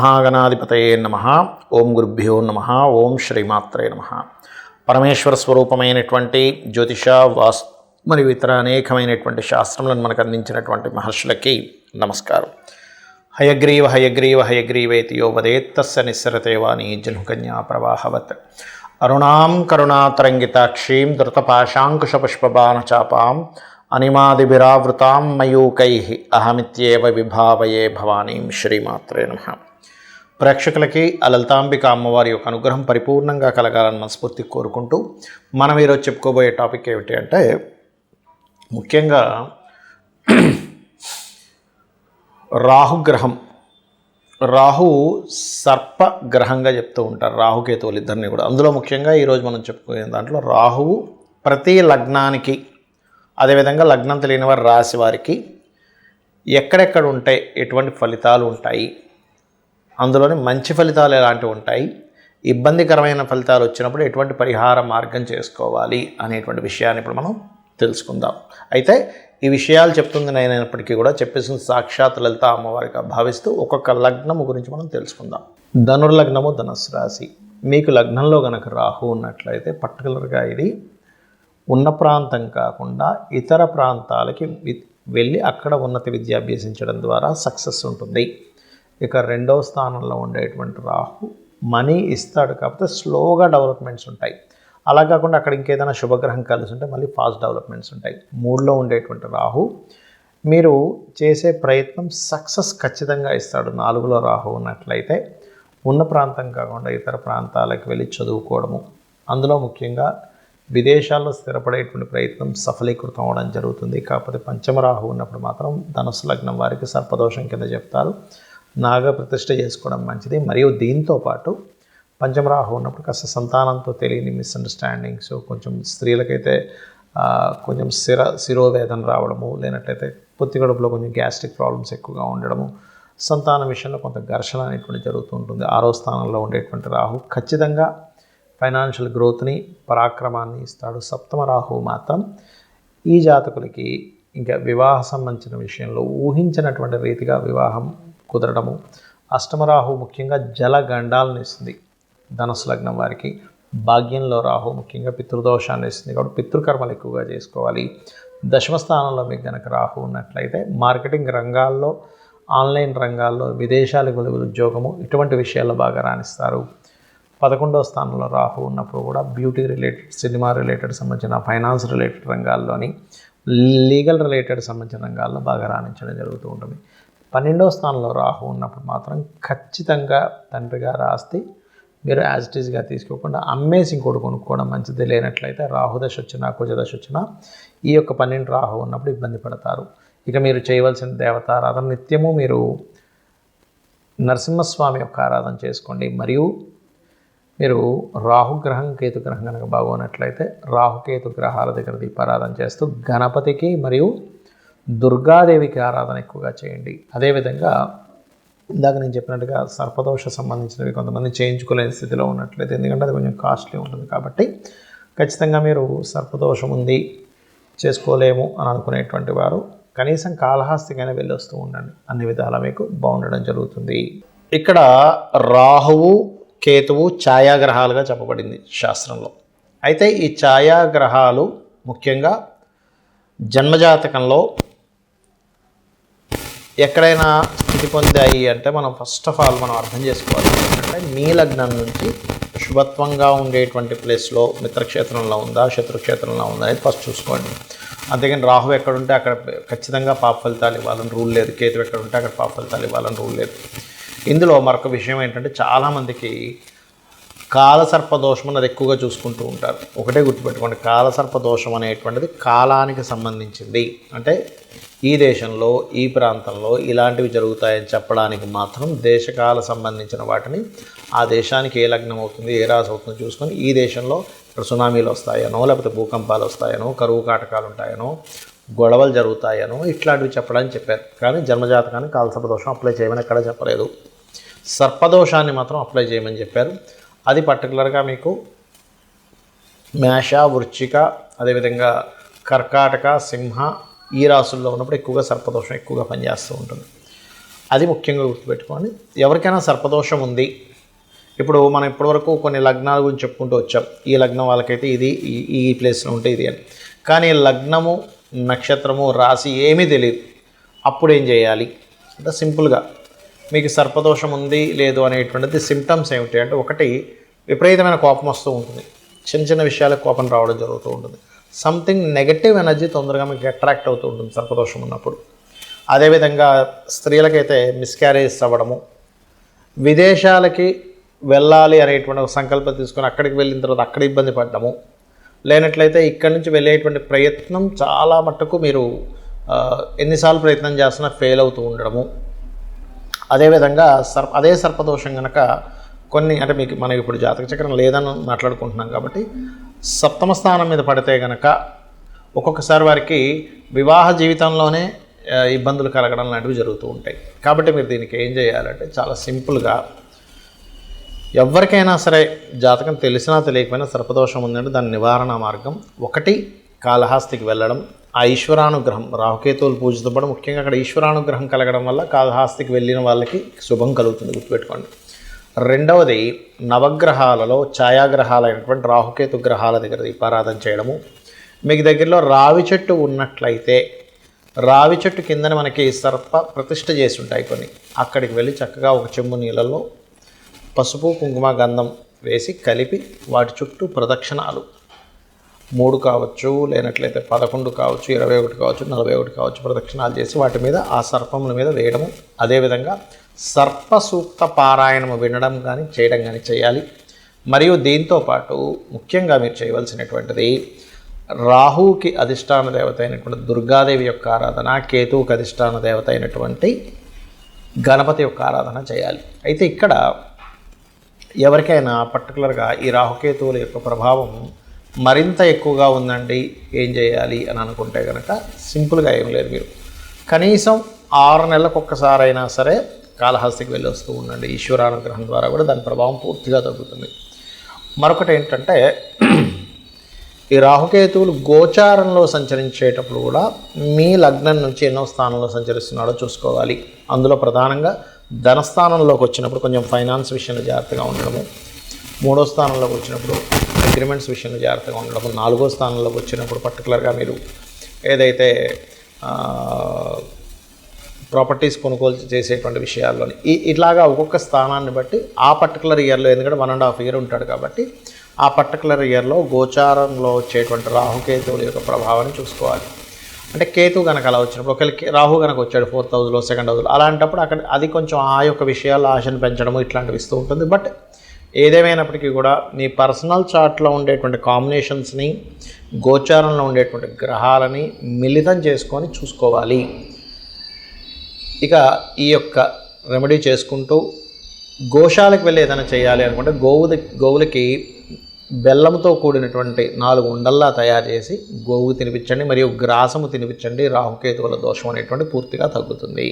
శ్రీమహాగణాధిపతయే నమః. ఓం గురుభ్యో నమః. ఓం శ్రీమాత్రే నమః. పరమేశ్వర స్వరూపమైనటువంటి జ్యోతిష వాస్తు మరియు ఇతర అనేకమైనటువంటి శాస్త్రములను మనకు అందించినటువంటి మహర్షులకి నమస్కారం. హయగ్రీవ హయగ్రీవ హయగ్రీవేతి యో వదేత్తస్య నిస్సరతే వాణి జనుకన్యా ప్రవాహవత్. అరుణాం కరుణాతరంగితాక్షీం ధృతపాశాంకుశపుష్పబాణచాపాం అనిమాదిభిరావృతాం మయూకైః అహమిత్యేవ విభావయే భవానీం. శ్రీమాత్రే నమః. ప్రేక్షకులకి ఆ లలితాంబిక అమ్మవారి యొక్క అనుగ్రహం పరిపూర్ణంగా కలగాలని మనస్ఫూర్తి కోరుకుంటూ మనం ఈరోజు చెప్పుకోబోయే టాపిక్ ఏమిటి అంటే, ముఖ్యంగా రాహుగ్రహం. రాహు సర్పగ్రహంగా చెప్తూ ఉంటారు, రాహుకేతువులు ఇద్దరిని కూడా. అందులో ముఖ్యంగా ఈరోజు మనం చెప్పుకునే దాంట్లో రాహువు ప్రతి లగ్నానికి, అదేవిధంగా లగ్నం తెలియని వారి రాశి వారికి ఎక్కడెక్కడ ఉంటాయి, ఎటువంటి ఫలితాలు ఉంటాయి, అందులోని మంచి ఫలితాలు ఎలాంటివి ఉంటాయి, ఇబ్బందికరమైన ఫలితాలు వచ్చినప్పుడు ఎటువంటి పరిహార మార్గం చేసుకోవాలి అనేటువంటి విషయాన్ని ఇప్పుడు మనం తెలుసుకుందాం. అయితే ఈ విషయాలు చెప్తుంది నేనైనప్పటికీ కూడా చెప్పేసిన సాక్షాత్ లలిత అమ్మవారిగా భావిస్తూ ఒక్కొక్క లగ్నము గురించి మనం తెలుసుకుందాం. ధనుర్లగ్నము, ధనుస్సు రాశి. మీకు లగ్నంలో కనుక రాహు ఉన్నట్లయితే పర్టికులర్గా ఇది ఉన్న ప్రాంతం కాకుండా ఇతర ప్రాంతాలకి వెళ్ళి అక్కడ ఉన్నత విద్య అభ్యసించడం ద్వారా సక్సెస్ ఉంటుంది. ఇక రెండవ స్థానంలో ఉండేటువంటి రాహు మనీ ఇస్తాడు, కాకపోతే స్లోగా డెవలప్మెంట్స్ ఉంటాయి. అలా కాకుండా అక్కడ ఇంకేదైనా శుభగ్రహం కలిసి ఉంటే మళ్ళీ ఫాస్ట్ డెవలప్మెంట్స్ ఉంటాయి. మూడులో ఉండేటువంటి రాహు మీరు చేసే ప్రయత్నం సక్సెస్ ఖచ్చితంగా ఇస్తాడు. నాలుగులో రాహు ఉన్నట్లయితే ఉన్న ప్రాంతం కాకుండా ఇతర ప్రాంతాలకు వెళ్ళి చదువుకోవడము, అందులో ముఖ్యంగా విదేశాల్లో స్థిరపడేటువంటి ప్రయత్నం సఫలీకృతం అవడం జరుగుతుంది. కాకపోతే పంచమ రాహు ఉన్నప్పుడు మాత్రం ధనుస్సు లగ్నం వారికి సర్పదోషం కింద చెప్తారు. నాగ ప్రతిష్ఠ చేసుకోవడం మంచిది. మరియు దీంతో పాటు పంచమ రాహు ఉన్నప్పుడు కాస్త సంతానంతో తెలియని మిస్అండర్స్టాండింగ్స్, కొంచెం స్త్రీలకైతే కొంచెం శిరోవేదన రావడము, లేనట్లయితే పొత్తికడుపులో కొంచెం గ్యాస్ట్రిక్ ప్రాబ్లమ్స్ ఎక్కువగా ఉండడము, సంతానం విషయంలో కొంత ఘర్షణ అనేటువంటి జరుగుతూ ఉంటుంది. 6వ స్థానంలో ఉండేటువంటి రాహు ఖచ్చితంగా ఫైనాన్షియల్ గ్రోత్ని, పరాక్రమాన్ని ఇస్తాడు. సప్తమ రాహు మాత్రం ఈ జాతకులకి ఇంకా వివాహ సంబంధించిన విషయంలో ఊహించినటువంటి రీతిగా వివాహం కుదరడము. అష్టమ రాహు ముఖ్యంగా జల గండాలను ఇస్తుంది ధనుస్సు లగ్నం వారికి. భాగ్యంలో రాహు ముఖ్యంగా పితృదోషాన్ని ఇస్తుంది, కాబట్టి పితృకర్మలు ఎక్కువగా చేసుకోవాలి. దశమ స్థానంలో మీకు కనుక రాహు ఉన్నట్లయితే మార్కెటింగ్ రంగాల్లో, ఆన్లైన్ రంగాల్లో, విదేశాలకు వెళ్ళే ఉద్యోగము, ఇటువంటి విషయాల్లో బాగా రాణిస్తారు. 11వ స్థానంలో రాహు ఉన్నప్పుడు కూడా బ్యూటీ రిలేటెడ్, సినిమా రిలేటెడ్ సంబంధించిన, ఫైనాన్స్ రిలేటెడ్ రంగాల్లోని, లీగల్ రిలేటెడ్ సంబంధించిన రంగాల్లో బాగా రాణించడం జరుగుతూ ఉంటుంది. 12వ స్థానంలో రాహు ఉన్నప్పుడు మాత్రం ఖచ్చితంగా తండ్రి గారి ఆస్తి మీరు యాజ్ ఇట్ ఈస్గా తీసుకోకుండా అమ్మేసి ఇంకోటి కొనుక్కోవడం మంచిది. లేనట్లయితే రాహుదశ వచ్చినా, కుజదశ వచ్చినా ఈ యొక్క 12 రాహు ఉన్నప్పుడు ఇబ్బంది పడతారు. ఇక మీరు చేయవలసిన దేవతారాధన, నిత్యము మీరు నరసింహస్వామి యొక్క ఆరాధన చేసుకోండి. మరియు మీరు రాహుగ్రహం, కేతుగ్రహం కనుక బాగున్నట్లయితే రాహుకేతు గ్రహాల దగ్గర దీపారాధన చేస్తూ గణపతికి మరియు దుర్గాదేవికి ఆరాధన ఎక్కువగా చేయండి. అదేవిధంగా ఇందాక నేను చెప్పినట్టుగా సర్పదోష సంబంధించినవి కొంతమంది చేయించుకోలేని స్థితిలో ఉన్నట్లయితే, ఎందుకంటే అది కొంచెం కాస్ట్లీ ఉంటుంది, కాబట్టి ఖచ్చితంగా మీరు సర్పదోషం ఉంది చేసుకోలేము అని అనుకునేటువంటి వారు కనీసం కాళహస్తికైనా వెళ్ళి వస్తూ ఉండండి. అన్ని విధాలా మీకు బాగుండడం జరుగుతుంది. ఇక్కడ రాహువు, కేతువు ఛాయాగ్రహాలుగా చెప్పబడింది శాస్త్రంలో. అయితే ఈ ఛాయాగ్రహాలు ముఖ్యంగా జన్మజాతకంలో ఎక్కడైనా స్థితి పొందాయి అంటే మనం ఫస్ట్ ఆఫ్ ఆల్ మనం అర్థం చేసుకోవాలి ఏంటంటే, మీ లగ్నం నుంచి శుభత్వంగా ఉండేటువంటి ప్లేస్లో మిత్రక్షేత్రంలో ఉందా, శత్రుక్షేత్రంలో ఉందా అనేది ఫస్ట్ చూసుకోండి. అంతేగాని రాహు ఎక్కడుంటే అక్కడ ఖచ్చితంగా పాప ఫలితాలు ఇవ్వాలని రూల్ లేదు, కేతు ఎక్కడుంటే అక్కడ పాప ఫలితాలు ఇవ్వాలని రూల్ లేదు. ఇందులో మరొక విషయం ఏంటంటే, చాలామందికి కాలసర్పదోషం అన్నది ఎక్కువగా చూసుకుంటూ ఉంటారు. ఒకటే గుర్తుపెట్టుకోండి, కాలసర్పదోషం అనేటువంటిది కాలానికి సంబంధించింది. అంటే ఈ దేశంలో, ఈ ప్రాంతంలో ఇలాంటివి జరుగుతాయని చెప్పడానికి మాత్రం దేశకాల సంబంధించిన వాటిని, ఆ దేశానికి ఏ లగ్నం అవుతుంది, ఏ రాశి అవుతుందో చూసుకొని, ఈ దేశంలో సునామీలు వస్తాయనో, లేకపోతే భూకంపాలు వస్తాయనో, కరువు కాటకాలు ఉంటాయనో, గొడవలు జరుగుతాయనో ఇట్లాంటివి చెప్పడానికి చెప్పారు. కానీ జన్మజాతకానికి కాలసర్పదోషం అప్లై చేయమని ఎక్కడ చెప్పలేదు. సర్పదోషాన్ని మాత్రం అప్లై చేయమని చెప్పారు. అది పర్టికులర్గా మీకు మేష, వృశ్చిక, అదేవిధంగా కర్కాటక, సింహ ఈ రాసుల్లో ఉన్నప్పుడు ఎక్కువగా సర్పదోషం ఎక్కువగా పనిచేస్తూ ఉంటుంది. అది ముఖ్యంగా గుర్తుపెట్టుకోండి. ఎవరికైనా సర్పదోషం ఉంది, ఇప్పుడు మనం ఇప్పటివరకు కొన్ని లగ్నాల గురించి చెప్పుకుంటూ వచ్చాం, ఈ లగ్నం వాళ్ళకైతే ఇది ఈ ప్లేస్లో ఉంటే ఇది అని. కానీ లగ్నము, నక్షత్రము, రాశి ఏమీ తెలియదు. అప్పుడు ఏం చేయాలి అంటే సింపుల్గా మీకు సర్పదోషం ఉంది లేదు అనేటువంటిది సిమ్టమ్స్ ఏమిటి అంటే, ఒకటి విపరీతమైన కోపం వస్తూ ఉంటుంది, చిన్న చిన్న విషయాలకు కోపం రావడం జరుగుతూ ఉంటుంది. సంథింగ్ నెగటివ్ ఎనర్జీ తొందరగా మీకు అట్రాక్ట్ అవుతూ ఉంటుంది సర్పదోషం ఉన్నప్పుడు. అదేవిధంగా స్త్రీలకైతే మిస్క్యారేజ్ అవ్వడము, విదేశాలకి వెళ్ళాలి అనేటువంటి ఒక సంకల్పం తీసుకొని అక్కడికి వెళ్ళిన తర్వాత అక్కడ ఇబ్బంది పడ్డము, లేనట్లయితే ఇక్కడి నుంచి వెళ్ళేటువంటి ప్రయత్నం చాలా మట్టుకు మీరు ఎన్నిసార్లు ప్రయత్నం చేస్తున్నా ఫెయిల్ అవుతూ ఉండడము. అదేవిధంగా అదే సర్పదోషం కనుక కొన్ని అంటే మీకు మనకి ఇప్పుడు జాతక చక్రం లేదని మాట్లాడుకుంటున్నాం కాబట్టి సప్తమ స్థానం మీద పడితే కనుక ఒక్కొక్కసారి వారికి వివాహ జీవితంలోనే ఇబ్బందులు కలగడం లాంటివి జరుగుతూ ఉంటాయి. కాబట్టి మీరు దీనికి ఏం చేయాలంటే చాలా సింపుల్గా, ఎవరికైనా సరే జాతకం తెలిసినా తెలియకపోయినా సర్పదోషం ఉందంటే దాని నివారణ మార్గం ఒకటి, కాళహస్తికి వెళ్ళడం. ఆ ఈశ్వరానుగ్రహం, రాహుకేతువులు పూజితపడం, ముఖ్యంగా అక్కడ ఈశ్వరానుగ్రహం కలగడం వల్ల కాళహస్తికి వెళ్ళిన వాళ్ళకి శుభం కలుగుతుంది, గుర్తుపెట్టుకోండి. రెండవది, నవగ్రహాలలో ఛాయాగ్రహాలైనటువంటి రాహుకేతు గ్రహాల దగ్గర దీపారాధన చేయడము. మీకు దగ్గరలో రావి చెట్టు ఉన్నట్లయితే రావి చెట్టు కిందన మనకి సర్ప ప్రతిష్ఠ చేసి ఉంటాయి కొన్ని, అక్కడికి వెళ్ళి చక్కగా ఒక చెంబు నీళ్ళల్లో పసుపు, కుంకుమ, గంధం వేసి కలిపి వాటి చుట్టూ ప్రదక్షిణాలు 3 కావచ్చు, లేనట్లయితే 11 కావచ్చు, 21 కావచ్చు, 41 కావచ్చు ప్రదక్షిణాలు చేసి వాటి మీద ఆ సర్పముల మీద వేయడము. అదేవిధంగా సర్ప సూక్త పారాయణము వినడం కానీ చేయడం కానీ చేయాలి. మరియు దీంతోపాటు ముఖ్యంగా మీరు చేయవలసినటువంటిది రాహువుకి అధిష్టాన దేవత అయినటువంటి దుర్గాదేవి యొక్క ఆరాధన, కేతువుకి అధిష్టాన దేవత అయినటువంటి గణపతి యొక్క ఆరాధన చేయాలి. అయితే ఇక్కడ ఎవరికైనా పర్టికులర్గా ఈ రాహుకేతువుల యొక్క ప్రభావం మరింత ఎక్కువగా ఉందండి, ఏం చేయాలి అని అనుకుంటే కనుక సింపుల్గా ఏం లేదు, మీరు కనీసం 6 నెలలకు ఒక్కసారైనా సరే కాళహస్తికి వెళ్ళి వస్తూ ఉండండి. ఈశ్వరానుగ్రహం ద్వారా కూడా దాని ప్రభావం పూర్తిగా తగ్గుతుంది. మరొకటి ఏంటంటే, ఈ రాహుకేతువులు గోచారంలో సంచరించేటప్పుడు కూడా మీ లగ్నం నుంచి ఎన్నో స్థానంలో సంచరిస్తున్నాడో చూసుకోవాలి. అందులో ప్రధానంగా ధనస్థానంలోకి వచ్చినప్పుడు కొంచెం ఫైనాన్స్ విషయంలో జాగ్రత్తగా ఉండడము, 3వ స్థానంలోకి వచ్చినప్పుడు అగ్రిమెంట్స్ విషయంలో జాగ్రత్తగా ఉండడము, 4వ స్థానంలోకి వచ్చినప్పుడు పర్టికులర్గా మీరు ఏదైతే ప్రాపర్టీస్ కొనుగోలు చేసేటువంటి విషయాల్లోని ఇట్లాగా ఒక్కొక్క స్థానాన్ని బట్టి ఆ పర్టికులర్ ఇయర్లో, ఎందుకంటే 1.5 ఇయర్ ఉంటాడు కాబట్టి ఆ పర్టికులర్ ఇయర్లో గోచారంలో వచ్చేటువంటి రాహుకేతువుల యొక్క ప్రభావాన్ని చూసుకోవాలి. అంటే కేతు కనుక అలా వచ్చినప్పుడు, ఒకవేళ రాహు కనుక వచ్చాడు 4th హౌస్లో, 2nd హౌస్లో, అలాంటప్పుడు అక్కడ అది కొంచెం ఆ యొక్క విషయాల్లో ఆశను పెంచడము ఇట్లాంటివి ఇస్తూ ఉంటుంది. బట్ ఏదేమైనప్పటికీ కూడా మీ పర్సనల్ చార్ట్లో ఉండేటువంటి కాంబినేషన్స్ని, గోచారంలో ఉండేటువంటి గ్రహాలని మిళితం చేసుకొని చూసుకోవాలి. ఇక ఈ యొక్క రెమెడీ చేసుకుంటూ గోశాలకు వెళ్ళి ఏదైనా చేయాలి అనుకుంటే గోవులకి బెల్లంతో కూడినటువంటి 4 ఉండల్లా తయారు చేసి గోవుకు తినిపించండి, మరియు గ్రాసము తినిపించండి. రాహుకేతువుల దోషం అనేటువంటి పూర్తిగా తగ్గుతుంది.